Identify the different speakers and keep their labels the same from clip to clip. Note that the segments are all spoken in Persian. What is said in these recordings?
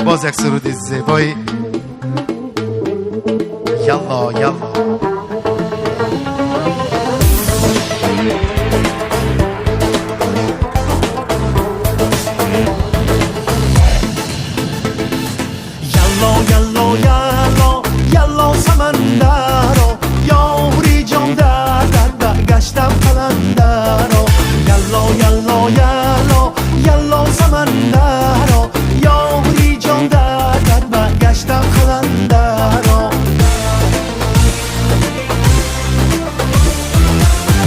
Speaker 1: باز یک سرود زیبایی. یلا یلا
Speaker 2: یالا یالا یالا سمندرو یاری جان در برگشتم قلندرو یالا یالا یالا یالا سمندرو یاری جان در برگشتم قلندرو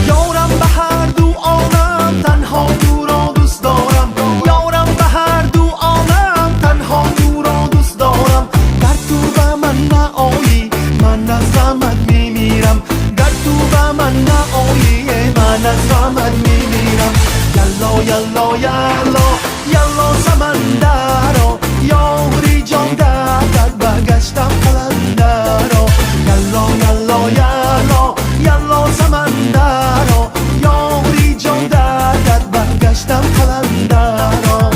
Speaker 2: یارم به هر دو عالم تنها تو را دوست دارم یارم به هر دو عالم تنها تو را دوست دارم در تو به من نآیی من از غمت میمیرم در تو به من نآیی من از غمت میمیرم یالا یالا یالا یالا سمندرو یاری جان در برگشتم قلندرو یالا یالا یالا یالا سمندرو یاری جان در برگشتم قلندرو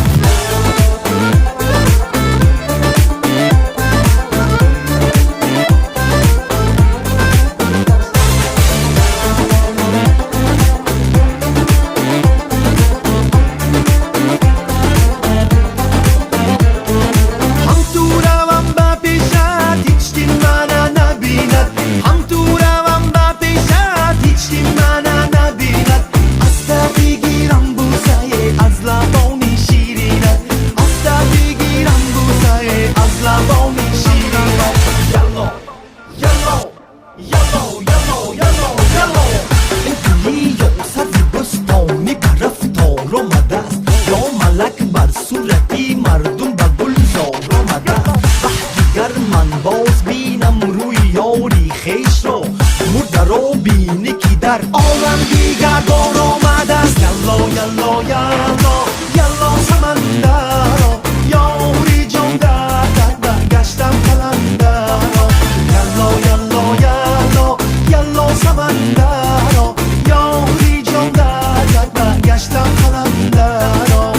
Speaker 2: مردم به گلزار آمده وقتی من باز بینم روی یاری خیش رو مرده رو بینی که در عالم دیگر بار آمده است یالا یالا یالا یالا سمندرو یاری جان در برگشتم قلندرو یالا یالا یالا یالا سمندرو یاری جان در برگشتم قلندرو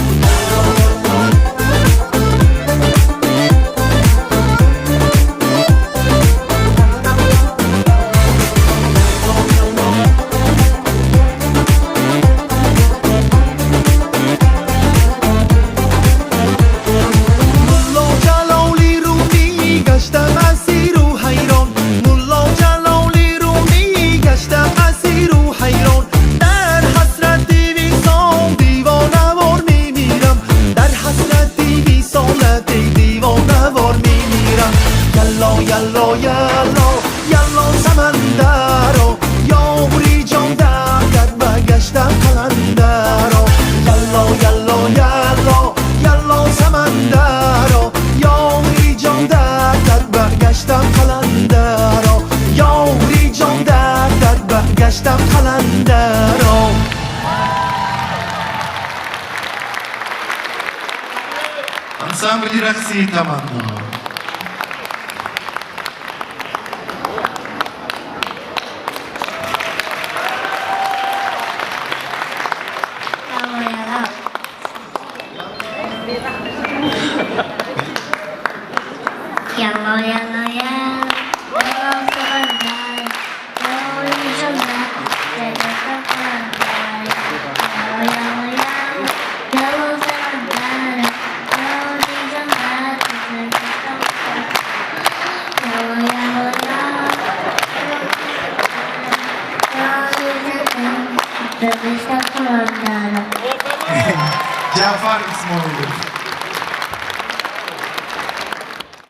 Speaker 2: یالا یالا یالا سمندرو یاری جان در برگشتم قلندرو یالا یالا یالا یالا سمندرو یاری جان در برگشتم قلندرو یاری جان در برگشتم قلندرو
Speaker 1: انسامبلی رقصی تمنا.
Speaker 3: Yellow, yellow, yellow, yellow summer yellow sugar, yellow summer yellow, yellow, yellow, yellow summer yellow sugar, yellow, yellow, yellow, yellow,
Speaker 1: Jafar İsmail.